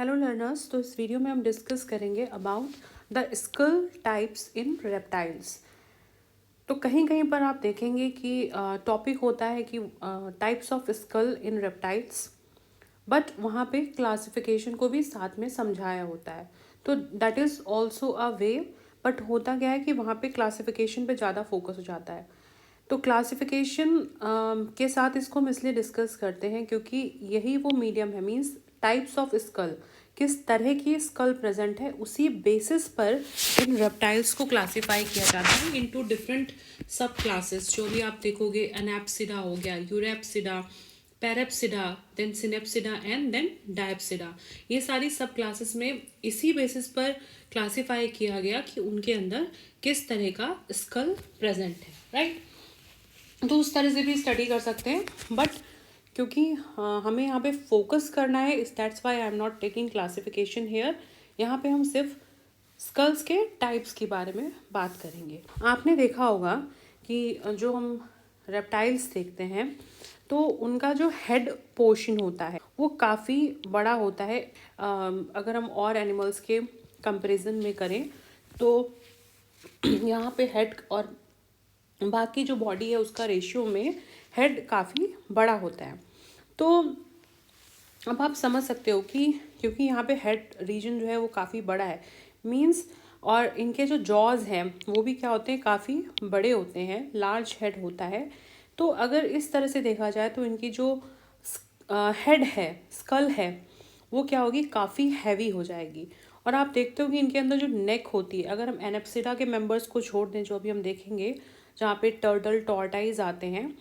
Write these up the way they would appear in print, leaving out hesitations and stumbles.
Hello learners, तो इस video में हम डिस्कस करेंगे about the skull types in reptiles. तो कहीं कहीं पर आप देखेंगे कि टॉपिक होता है कि types of skull in reptiles, but वहाँ पे क्लासिफिकेशन को भी साथ में समझाया होता है। तो that is also a way, but होता क्या है कि वहाँ पे क्लासिफिकेशन पे ज़्यादा फोकस हो जाता है। तो क्लासिफिकेशन के साथ इसको हम इसलिए डिस्कस करते हैं क्योंकि यही वो मीडियम है, मीन्स टाइप्स ऑफ स्कल, किस तरह की स्कल प्रेजेंट है, उसी बेसिस पर इन रेप्टाइल्स को क्लासीफाई किया जाता है इनटू डिफरेंट सब क्लासेस। जो भी आप देखोगे, एनाप्सिडा हो गया, यूरेप्सिडा, पैरेप्सिडा, देन सिनेप्सिडा एंड देन डायप्सिडा, ये सारी सब क्लासेस में इसी बेसिस पर क्लासीफाई किया गया कि उनके अंदर किस तरह का स्कल प्रेजेंट है, राइट। तो उस तरह से भी स्टडी कर सकते हैं, बट क्योंकि हमें यहाँ पे फोकस करना है, इस that's why I am not taking classification here. यहाँ पे हम सिर्फ स्कल्स के टाइप्स के बारे में बात करेंगे। आपने देखा होगा कि जो हम रेप्टाइल्स देखते हैं तो उनका जो हेड पोर्शन होता है वो काफ़ी बड़ा होता है। अगर हम और एनिमल्स के कंपैरिजन में करें तो यहाँ पे हेड और बाकी जो बॉडी है उसका रेशियो में हेड काफ़ी बड़ा होता है। तो अब आप समझ सकते हो कि क्योंकि यहाँ पे हेड रीजन जो है वो काफ़ी बड़ा है, मींस, और इनके जो जॉज हैं वो भी क्या होते हैं, काफ़ी बड़े होते हैं, लार्ज हेड होता है। तो अगर इस तरह से देखा जाए तो इनकी जो हेड है, स्कल है, वो क्या होगी, काफ़ी हैवी हो जाएगी। और आप देखते हो कि इनके अंदर जो नेक होती है, अगर हम एनेप्सिडा के मेंबर्स को छोड़ दें जो अभी हम देखेंगे, जहाँ पे टर्टल, टॉर्टाइज आते हैं,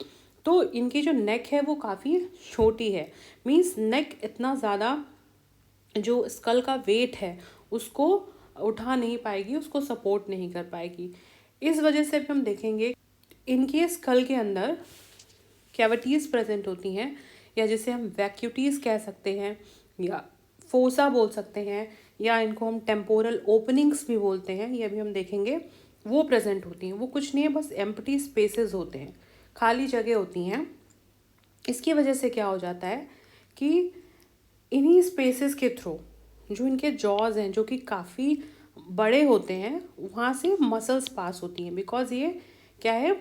तो इनकी जो नेक है वो काफ़ी छोटी है। मींस नेक इतना ज़्यादा जो स्कल का वेट है उसको उठा नहीं पाएगी, उसको सपोर्ट नहीं कर पाएगी। इस वजह से भी हम देखेंगे इनके स्कल के अंदर कैविटीज़ प्रेजेंट होती हैं, या जिसे हम वैक्यूटीज़ कह सकते हैं, या फोसा बोल सकते हैं, या इनको हम टेम्पोरल ओपनिंग्स भी बोलते हैं, ये भी हम देखेंगे, वो प्रेजेंट होती हैं। वो कुछ नहीं है, बस एम्प्टी स्पेसेस होते हैं, खाली जगह होती हैं। इसकी वजह से क्या हो जाता है कि इन्हीं स्पेसेस के थ्रू जो इनके जॉज हैं, जो कि काफ़ी बड़े होते हैं, वहाँ से मसल्स पास होती हैं, बिकॉज ये क्या है,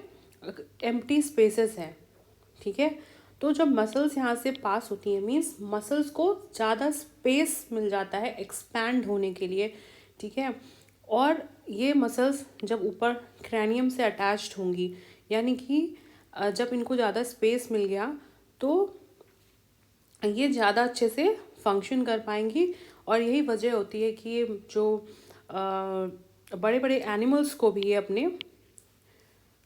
एम्प्टी स्पेसेस हैं, ठीक है। तो जब मसल्स यहाँ से पास होती हैं, मीन्स मसल्स को ज़्यादा स्पेस मिल जाता है एक्सपैंड होने के लिए, ठीक है। और ये मसल्स जब ऊपर क्रैनियम से अटैच्ड होंगी, यानी कि जब इनको ज़्यादा स्पेस मिल गया तो ये ज़्यादा अच्छे से फंक्शन कर पाएंगी। और यही वजह होती है कि ये जो बड़े बड़े एनिमल्स को भी ये अपने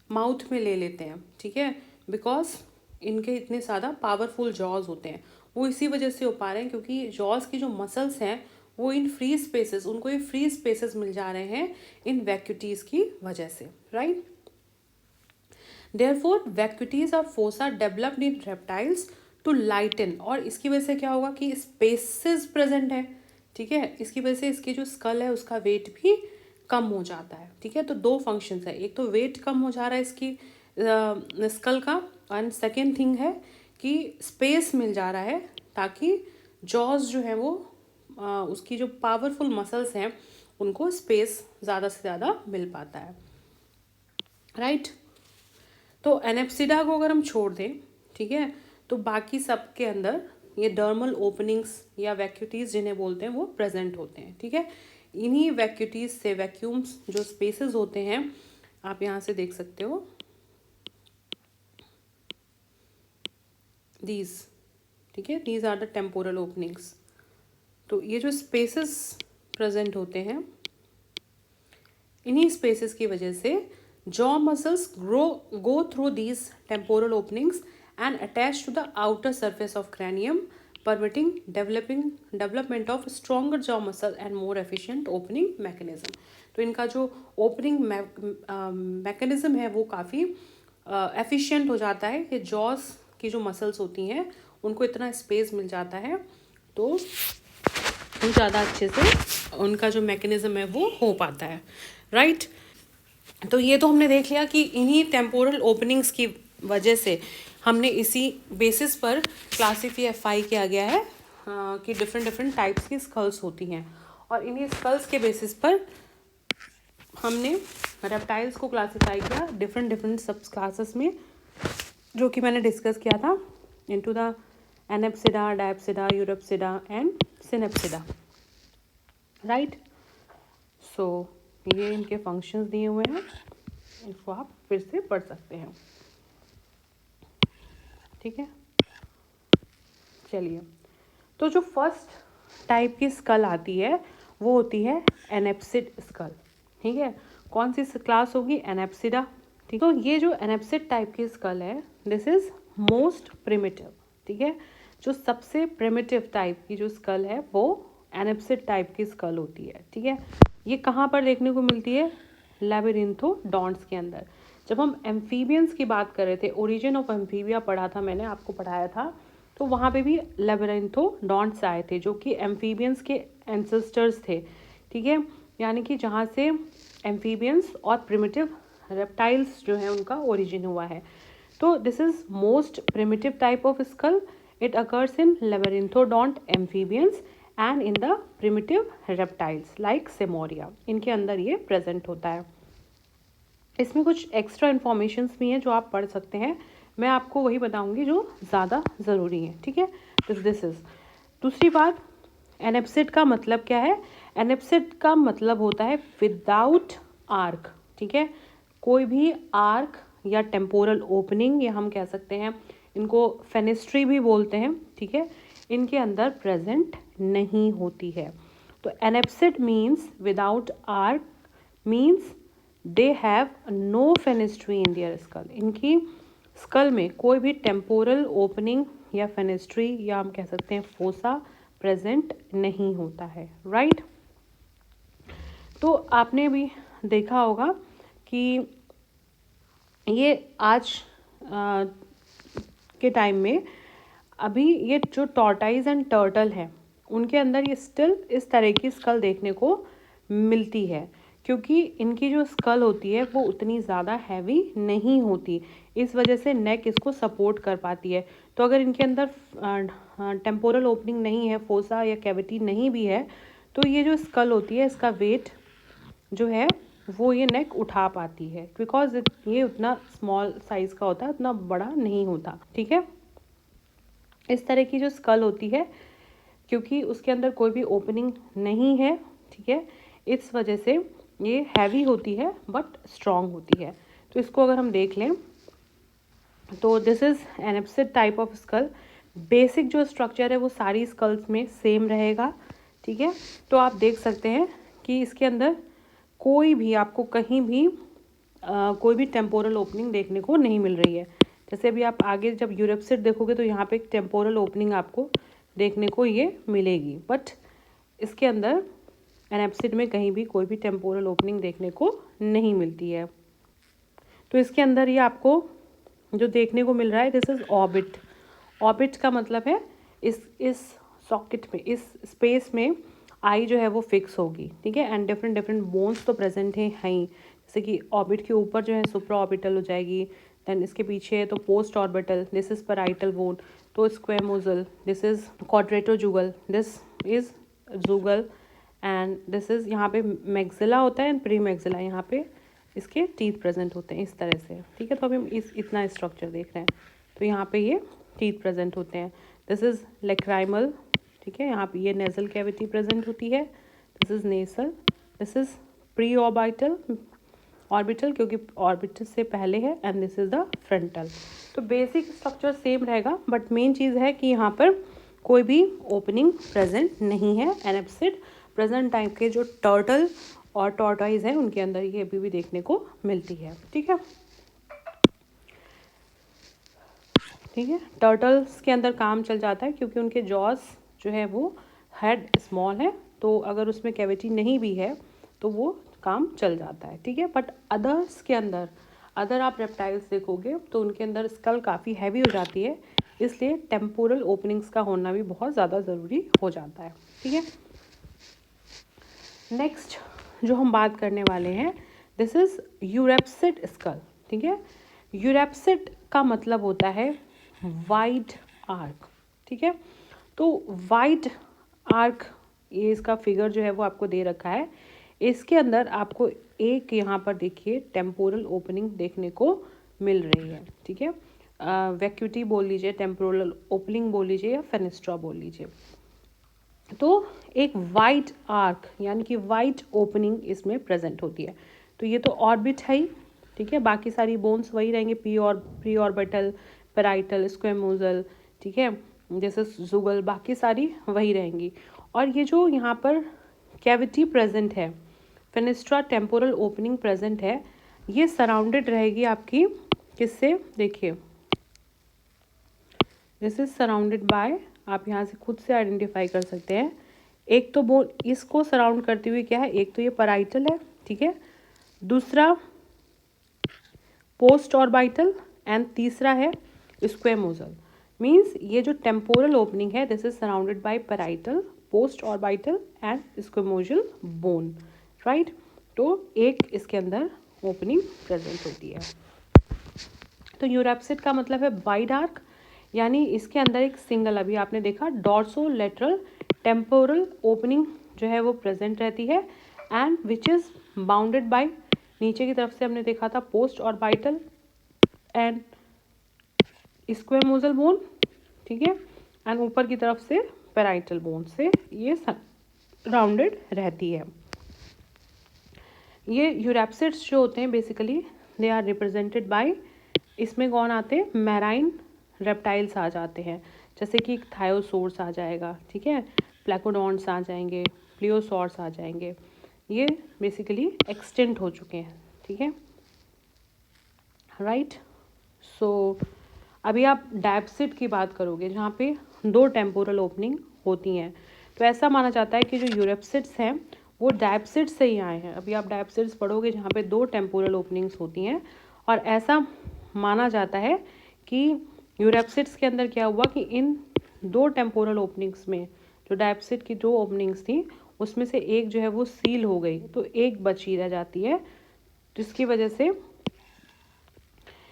माउथ में ले लेते हैं, ठीक है, बिकॉज इनके इतने ज़्यादा पावरफुल जॉज होते हैं। वो इसी वजह से हो पा रहे हैं क्योंकि जॉज की जो मसल्स हैं वो इन फ्री स्पेसेस, उनको ये फ्री स्पेसेस मिल जा रहे हैं इन वैक्यूटीज़ की वजह से, right. Therefore, vacuities or fossa developed in reptiles to lighten, और इसकी वजह से क्या होगा कि स्पेसेस प्रेजेंट है, ठीक है। इसकी वजह से इसकी जो स्कल है उसका वेट भी कम हो जाता है, ठीक है। तो दो फंक्शंस है, एक तो वेट कम हो जा रहा है इसकी स्कल का, एंड सेकेंड थिंग है कि स्पेस मिल जा रहा है ताकि जॉज जो है वो उसकी जो पावरफुल मसल्स हैं उनको स्पेस ज़्यादा से ज़्यादा मिल पाता है, राइट। तो एनेप्सिडा को अगर हम छोड़ दें, ठीक है, तो बाकी सब के अंदर ये डर्मल ओपनिंग्स या वैक्यूटीज़ जिन्हें बोलते हैं वो प्रेजेंट होते हैं, ठीक है। इन्हीं वैक्यूटीज़ से वैक्यूम्स जो स्पेसेस होते हैं आप यहाँ से देख सकते हो, दीज, ठीक है, these are the temporal openings. तो ये जो स्पेसेस प्रेजेंट होते हैं, इन्हीं स्पेसेस की वजह से jaw muscles go through these temporal openings and attach to the outer surface of cranium, permitting development of stronger jaw muscle and more efficient opening mechanism. तो इनका जो ओपनिंग मैकेनिज्म है वो काफ़ी एफिशिएंट हो जाता है कि जॉज की जो मसल्स होती हैं उनको इतना स्पेस मिल जाता है, तो वो ज़्यादा अच्छे से उनका जो मैकेनिज्म है वो हो पाता है, राइट। तो ये तो हमने देख लिया कि इन्हीं टेम्पोरल ओपनिंग्स की वजह से हमने इसी बेसिस पर क्लासीफाई किया गया है कि डिफरेंट डिफरेंट टाइप्स की स्कल्स होती हैं, और इन्हीं स्कल्स के बेसिस पर हमने रेप्टाइल्स को क्लासीफाई किया डिफरेंट डिफरेंट सब क्लासेस में, जो कि मैंने डिस्कस किया था इनटू द एनेप्सिडा, डायप्सिडा, यूरेप्सिडा एंड सिनेप्सिडा, राइट। सो ये इनके फंक्शंस दिए हुए हैं, इनको आप फिर से पढ़ सकते हैं, ठीक है। चलिए, तो जो फर्स्ट टाइप की स्कल आती है वो होती है एनेप्सिड स्कल, ठीक है। कौन सी क्लास होगी? एनेप्सिडा, ठीक। तो ये जो एनेप्सिड टाइप की स्कल है, दिस इज मोस्ट प्रिमिटिव, ठीक है। जो सबसे प्रिमिटिव टाइप की जो स्कल है वो एनेप्सिड टाइप की स्कल होती है, ठीक है। ये कहाँ पर देखने को मिलती है? लैबिरिन्थोडॉन्ट्स के अंदर। जब हम एम्फीबियंस की बात कर रहे थे, ओरिजिन ऑफ एम्फीबिया पढ़ा था मैंने, आपको पढ़ाया था, तो वहाँ पे भी लैबिरिन्थोडॉन्ट्स आए थे जो कि एम्फीबियंस के एंसेस्टर्स थे, ठीक है। यानी कि जहाँ से एम्फीबियंस और प्रिमिटिव रेप्टाइल्स जो है उनका ओरिजिन हुआ है। तो this is most primitive type of skull, it occurs in labyrinthodont amphibians and in the primitive reptiles like Seymouria, इनके अंदर ये प्रेजेंट होता है। इसमें कुछ एक्स्ट्रा इन्फॉर्मेशंस भी हैं जो आप पढ़ सकते हैं, मैं आपको वही बताऊंगी जो ज़्यादा ज़रूरी है, ठीक है। दिस इज दूसरी बात, एनेप्सिड का मतलब क्या है? एनेप्सिड का मतलब होता है विदाउट आर्क, ठीक है। कोई भी आर्क या टेम्पोरल ओपनिंग, या हम कह सकते हैं इनको फेनेस्ट्री भी बोलते हैं, ठीक है, इनके अंदर प्रेजेंट नहीं होती है। तो anapsid means without arch, means they have no fenestrae in their skull, इनकी स्कल में कोई भी टेम्पोरल ओपनिंग या फेनेस्ट्री, या हम कह सकते हैं फोसा, प्रेजेंट नहीं होता है, राइट। तो आपने भी देखा होगा कि ये आज के टाइम में अभी ये जो टॉर्टाइज एंड टर्टल है उनके अंदर ये स्टिल इस तरह की स्कल देखने को मिलती है, क्योंकि इनकी जो स्कल होती है वो उतनी ज़्यादा हैवी नहीं होती, इस वजह से नेक इसको सपोर्ट कर पाती है। तो अगर इनके अंदर टेम्पोरल ओपनिंग नहीं है, फोसा या कैविटी नहीं भी है, तो ये जो स्कल होती है इसका वेट जो है वो ये नेक उठा पाती है, बिकॉज ये उतना स्मॉल साइज़ का होता है, उतना बड़ा नहीं होता, ठीक है। इस तरह की जो स्कल होती है, क्योंकि उसके अंदर कोई भी ओपनिंग नहीं है, ठीक है, इस वजह से ये हैवी होती है बट स्ट्रॉन्ग होती है। तो इसको अगर हम देख लें तो this is anapsid type of skull. Basic जो स्ट्रक्चर है वो सारी स्कल्स में सेम रहेगा, ठीक है। तो आप देख सकते हैं कि इसके अंदर कोई भी आपको कहीं भी कोई भी टेम्पोरल ओपनिंग देखने को नहीं मिल रही है। जैसे अभी आप आगे जब यूरेप्सिड देखोगे तो यहाँ पे एक टेम्पोरल ओपनिंग आपको देखने को ये मिलेगी, बट इसके अंदर एनेप्सिड में कहीं भी कोई भी टेम्पोरल ओपनिंग देखने को नहीं मिलती है। तो इसके अंदर ये आपको जो देखने को मिल रहा है, दिस इज ऑर्बिट। ऑर्बिट का मतलब है इस सॉकेट में, इस स्पेस में आई जो है वो फिक्स होगी, ठीक है। एंड डिफरेंट डिफरेंट बोन्स तो प्रेजेंट हैं, जैसे कि ऑर्बिट के ऊपर जो है सुप्रा ऑर्बिटल हो जाएगी, देन इसके पीछे है तो post orbital, this is parietal bone, तो squamosal, this is quadratojugal, this is jugal, and this is, यहाँ पे मैक्सिला होता है एंड प्री मैक्सिला, यहाँ पे इसके टीथ प्रेजेंट होते हैं इस तरह से, ठीक है। तो अभी हम इतना स्ट्रक्चर देख रहे हैं, तो यहाँ पे ये टीथ प्रेजेंट होते हैं। दिस इज लेक्राइमल, ठीक है, यहाँ पे ये नेजल कैविटी प्रेजेंट होती है, this is nasal, this is pre orbital, orbital क्योंकि ऑर्बिटल से पहले है, and this is the frontal. तो बेसिक स्ट्रक्चर सेम रहेगा, बट मेन चीज़ है कि यहाँ पर कोई भी ओपनिंग प्रेजेंट नहीं है। एनेप्सिड प्रेजेंट टाइम के जो टर्टल और टॉर्टॉइज है उनके अंदर ये अभी भी देखने को मिलती है, ठीक है। ठीक है, टर्टल्स के अंदर काम चल जाता है क्योंकि उनके जॉस जो है वो हेड स्मॉल है, तो अगर उसमें कैविटी नहीं भी है तो वो काम चल जाता है, ठीक है। बट अदर्स के अंदर, अदर आप रेप्टाइल्स देखोगे तो उनके अंदर स्कल काफ़ी हैवी हो जाती है, इसलिए टेम्पोरल ओपनिंग्स का होना भी बहुत ज़्यादा ज़रूरी हो जाता है, ठीक है। नेक्स्ट जो हम बात करने वाले हैं, दिस इज़ यूरेप्सिड स्कल, ठीक है। यूरेप्सिड का मतलब होता है वाइड आर्क, ठीक है। तो वाइड आर्क, ये इसका फिगर जो है वो आपको दे रखा है। इसके अंदर आपको एक यहाँ पर देखिए टेम्पोरल ओपनिंग देखने को मिल रही है, ठीक है। वैक्यूटी बोल लीजिए, टेम्पोरल ओपनिंग बोल लीजिए, या फेनेस्ट्रा बोल लीजिए। तो एक वाइड आर्क यानी कि वाइड ओपनिंग इसमें प्रेजेंट होती है। तो ये तो ऑर्बिट है ही, ठीक है। बाकी सारी बोन्स वही रहेंगे, प्री ऑर्बिटल, पेराइटल, स्क्वेमोजल, ठीक है, जैसे जुगल, बाकी सारी वही रहेंगी। और ये जो यहाँ पर कैविटी प्रेजेंट है, फेनेस्ट्रा टेम्पोरल ओपनिंग प्रेजेंट है, ये सराउंडेड रहेगी आपकी किससे, देखिए दिस इज सराउंडेड बाय, आप यहाँ से खुद से आइडेंटिफाई कर सकते हैं। एक तो बोन इसको सराउंड करती हुई क्या है, एक तो ये पैराइटल है, ठीक है, दूसरा पोस्ट ऑर्बिटल, एंड तीसरा है स्क्वेमोजल। मीन्स ये जो टेम्पोरल ओपनिंग है this is surrounded by parietal, post orbital and squamosal bone, right. तो एक इसके अंदर ओपनिंग प्रेजेंट होती है। तो यूरैप्सिड का मतलब है वाइड आर्क, यानी इसके अंदर एक सिंगल, अभी आपने देखा डॉर्सो लेटरल टेम्पोरल ओपनिंग जो है वो प्रेजेंट रहती है, and which is bounded by, नीचे की तरफ से हमने देखा था post orbital and squamosal bone, ठीक है, एंड ऊपर की तरफ से पैराइटल बोन से ये राउंडेड रहती है। ये यूरैप्सिड्स जो होते हैं basically they are represented by, इसमें कौन आते हैं, मैराइन रेप्टाइल्स आ जाते हैं, जैसे कि थायोसोर्स आ जाएगा, ठीक है, प्लेकोडॉन्ट्स आ जाएंगे, प्लियोसॉर्स आ जाएंगे, ये बेसिकली एक्सटेंट हो चुके हैं, ठीक है, राइट। सो अभी आप डायप्सिड की बात करोगे जहाँ पे दो टेम्पोरल ओपनिंग होती हैं, तो ऐसा माना जाता है कि जो यूरैप्सिड्स हैं वो डायप्सिड से ही आए हैं। अभी आप डायप्सिड्स पढ़ोगे जहाँ पे दो टेम्पोरल ओपनिंग्स होती हैं, और ऐसा माना जाता है कि यूरैप्सिड्स के अंदर क्या हुआ कि इन दो टेम्पोरल ओपनिंग्स में जो डायप्सिड की दो ओपनिंग्स थी उसमें से एक जो है वो सील हो गई, तो एक बची रह जाती है, जिसकी वजह से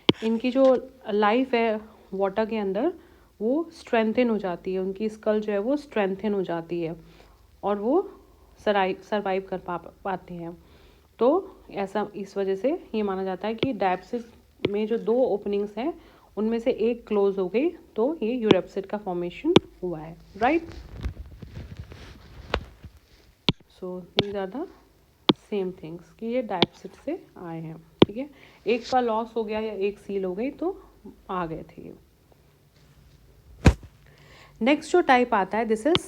इनकी जो लाइफ है वाटर के अंदर वो स्ट्रेंथन हो जाती है, उनकी स्कल जो है वो स्ट्रेंथन हो जाती है और वो सरवाइव कर पाते हैं। तो ऐसा इस वजह से ये माना जाता है कि डायप्सिड में जो दो ओपनिंग्स हैं उनमें से एक क्लोज हो गई, तो ये यूरैप्सिड का फॉर्मेशन हुआ है, right. So these are the same things कि ये डायप्सिड से आए हैं, ठीक है। एक का लॉस हो गया या एक सील हो गई तो आ गए थे ये। नेक्स्ट जो टाइप आता है दिस इज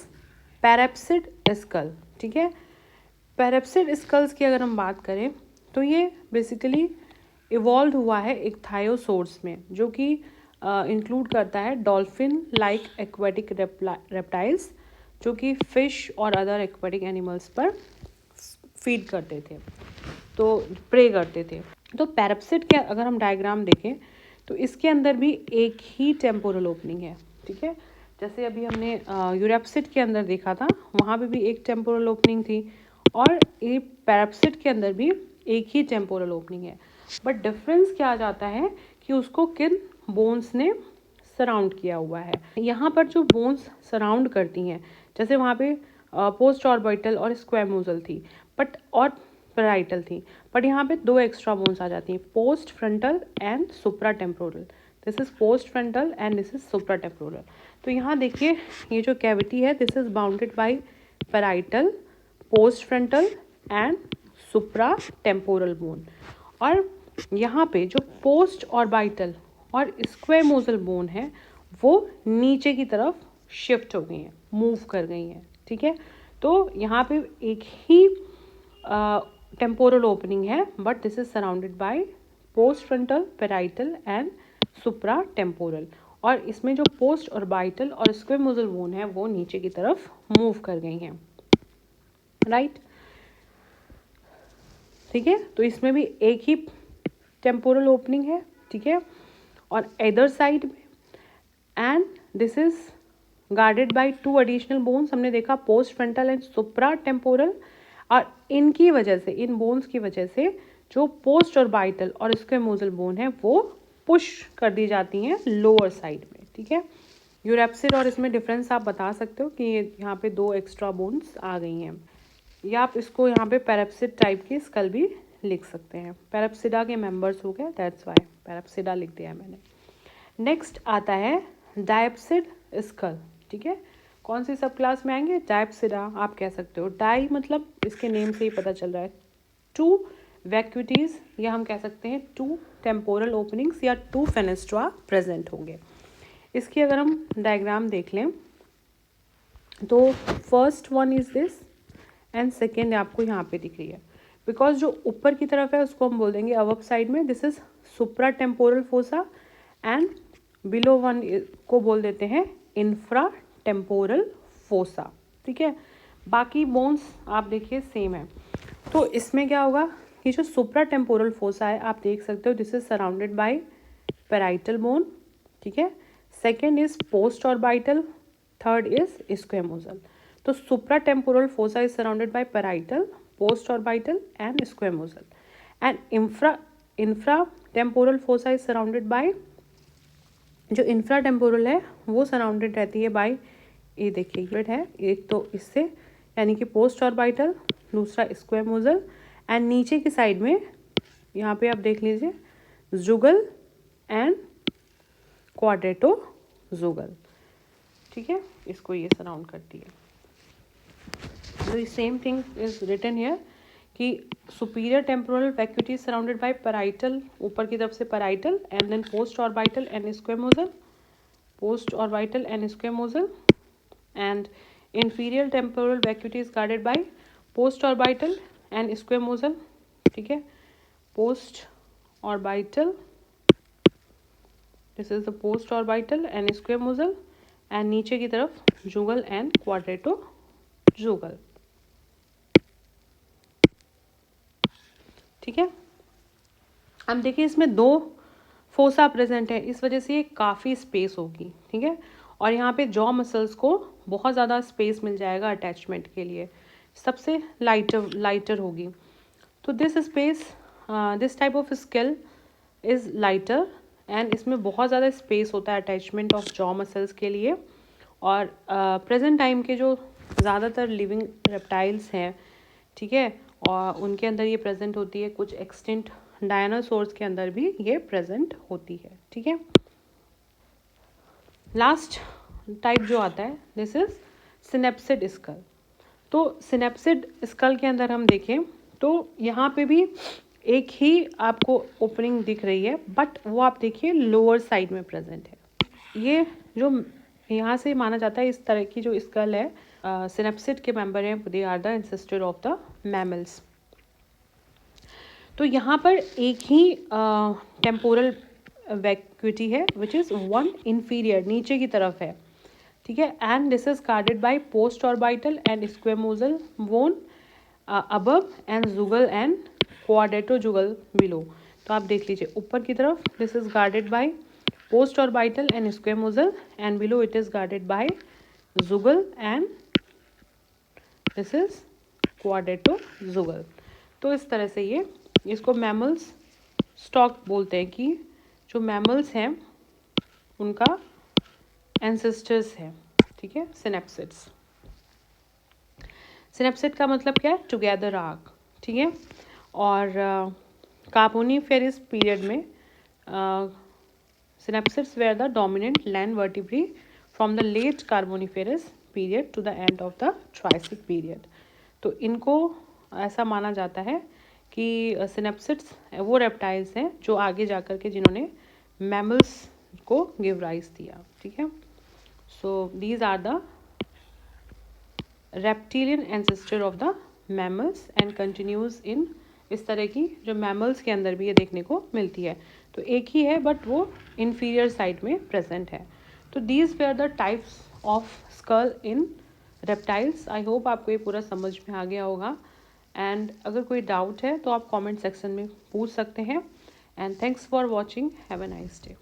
पैराप्सिड स्कल, ठीक है। पैराप्सिड स्कल्स की अगर हम बात करें तो ये बेसिकली इवॉल्व हुआ है एक थायोसोर्स में, जो कि इंक्लूड करता है डॉल्फिन लाइक एक्वेटिक रेप्टाइल्स, जो कि फिश और अदर एक्वेटिक एनिमल्स पर फीड करते थे, तो प्रे करते थे। तो पैराप्सिड के अगर हम डायग्राम देखें तो इसके अंदर भी एक ही टेम्पोरल ओपनिंग है, ठीक है। जैसे अभी हमने यूरैप्सिड के अंदर देखा था, वहाँ पे भी एक टेम्पोरल ओपनिंग थी, और ये पैराप्सिड के अंदर भी एक ही टेम्पोरल ओपनिंग है। बट डिफरेंस क्या आ जाता है कि उसको किन बोन्स ने सराउंड किया हुआ है। यहाँ पर जो बोन्स सराउंड करती हैं, जैसे वहाँ पे पोस्ट ऑर्बिटल और स्क्वेमोजल थी बट और पैराइटल थी, बट यहाँ पे दो एक्स्ट्रा बोन्स आ जाती हैं, post frontal and supra temporal. This is post frontal and this is supra temporal. तो यहाँ देखिए ये जो कैविटी है this is bounded by parietal, post frontal and supra temporal bone, और यहाँ पे जो पोस्ट ऑर्बिटल और स्क्वेमोजल बोन है वो नीचे की तरफ शिफ्ट हो गई हैं, मूव कर गई हैं, ठीक है। तो यहाँ पे एक ही टेम्पोरल ओपनिंग है, but this is surrounded by post frontal, parietal and supra temporal, और इसमें जो पोस्ट ऑर्बिटल और स्क्वेमोजल बोन है वो नीचे की तरफ मूव कर गई हैं, राइट, ठीक है। तो इसमें भी एक ही टेम्पोरल ओपनिंग है, ठीक है, और अदर साइड में, and this is guarded by two additional bones, हमने देखा post frontal and supra temporal, और इनकी वजह से, इन बोन्स की वजह से जो पोस्ट ऑर्बिटल और स्क्वेमोजल बोन है वो पुश कर दी जाती हैं लोअर साइड में, ठीक है। यूरेप्सिड और इसमें डिफरेंस आप बता सकते हो कि यहाँ पे 2 एक्स्ट्रा बोन्स आ गई हैं, या आप इसको यहाँ पे पैराप्सिड टाइप की स्कल भी लिख सकते हैं। पैराप्सिडा के मेंबर्स हो गए, दैट्स वाई पैराप्सिडा लिख दिया है मैंने। नेक्स्ट आता है डायप्सिड स्कल, ठीक है। कौन सी सब क्लास में आएंगे? डायप्सिडा आप कह सकते हो। डाई मतलब इसके नेम से ही पता चल रहा है, 2 वैक्यूटीज, या हम कह सकते हैं 2 टेम्पोरल ओपनिंग्स या 2 फेनेस्ट्रा प्रेजेंट होंगे। इसकी अगर हम डायग्राम देख लें तो first one is this and second आपको यहाँ पे दिख रही है। बिकॉज जो ऊपर की तरफ है उसको हम बोल देंगे अबव साइड में this is supra temporal fossa, and below one को बोल देते हैं इंफ्रा टेम्पोरल फोसा, ठीक है। बाकी बोन्स आप देखिए सेम है। तो इसमें क्या होगा कि जो सुप्रा टेम्पोरल फोसा है आप देख सकते हो this is surrounded by parietal bone, ठीक है। Second is post orbital, third is squamosal. तो supra temporal fossa is surrounded by parietal, post orbital and squamosal, and infra temporal fossa is surrounded by, जो infra temporal है वो surrounded रहती है bye, ये देखिए है एक तो इससे यानी कि पोस्ट ऑर्बिटल, दूसरा स्क्वेमोजल, एंड नीचे की साइड में यहाँ पे आप देख लीजिए जुगल एंड क्वाड्रेटोजुगल, ठीक है। इसको ये सराउंड करती है। तो same thing is written here कि superior temporal vacuity surrounded by parietal, ऊपर की तरफ से parietal, and then post orbital and squamosal, post orbital and squamosal, and inferior temporal vacuity is guarded by post orbital and squamosal, ठीक है। post orbital, this is the post orbital and squamosal, and नीचे की तरफ जुगल and quadratojugal, ठीक है। अब देखिए इसमें 2 फोसा प्रेजेंट है, इस वजह से ये काफ़ी स्पेस होगी, ठीक है। और यहाँ पे जॉ मसल्स को बहुत ज़्यादा स्पेस मिल जाएगा अटैचमेंट के लिए, सबसे लाइटर होगी। तो this space, this type of skill is lighter, and इसमें बहुत ज़्यादा स्पेस होता है अटैचमेंट ऑफ जॉ मसल्स के लिए। और प्रेजेंट टाइम के जो ज़्यादातर लिविंग रेप्टाइल्स हैं, ठीक है, और उनके अंदर ये प्रेजेंट होती है, कुछ एक्सटिंक्ट डायनासोर्स के अंदर भी ये प्रेजेंट होती है, ठीक है। लास्ट टाइप जो आता है दिस इज सिनेप्सिड स्कल। तो सिनेप्सिड स्कल के अंदर हम देखें तो यहाँ पे भी एक ही आपको ओपनिंग दिख रही है, बट वो आप देखिए लोअर साइड में प्रेजेंट है। ये जो यहाँ से माना जाता है इस तरह की जो स्कल है, सिनेप्सिड के मेंबर हैं, they are the ancestor of the mammals. तो यहाँ पर एक ही टेम्पोरल वैक्यूटी है विच इज़ वन इंफीरियर, नीचे की तरफ है, ठीक है। And this is guarded by post orbital and squamosal bone above and jugal and quadratojugal below. तो आप देख लीजिए ऊपर की तरफ this is guarded by post orbital and squamosal, and below it is guarded by jugal and this is quadratojugal. तो इस तरह से ये, इसको मैमल्स स्टॉक बोलते हैं कि जो मैमल्स हैं उनका एंसेस्टर्स है, ठीक है, सिनेप्सिड्स। सिनेप्सिड का मतलब क्या है? टुगेदर आर्क, ठीक है। और कार्बोनिफेरस पीरियड में synapsids were the dominant land vertebrae from the late carboniferous period to the end of the Triassic period. तो इनको ऐसा माना जाता है कि सिनेप्सिड्स वो रेप्टाइल्स हैं जो आगे जाकर के जिन्होंने मैमल्स को गिव राइज दिया, ठीक है। So these are the reptilian ancestor of the mammals and continues in, इस तरह की जो मैमल्स के अंदर भी ये देखने को मिलती है। तो एक ही है बट वो इन्फीरियर साइड में प्रेजेंट है। तो these where the types of skull in reptiles. I hope आपको ये पूरा समझ में आ गया होगा, एंड अगर कोई डाउट है तो आप कमेंट सेक्शन में पूछ सकते हैं। And thanks for watching, have a nice day.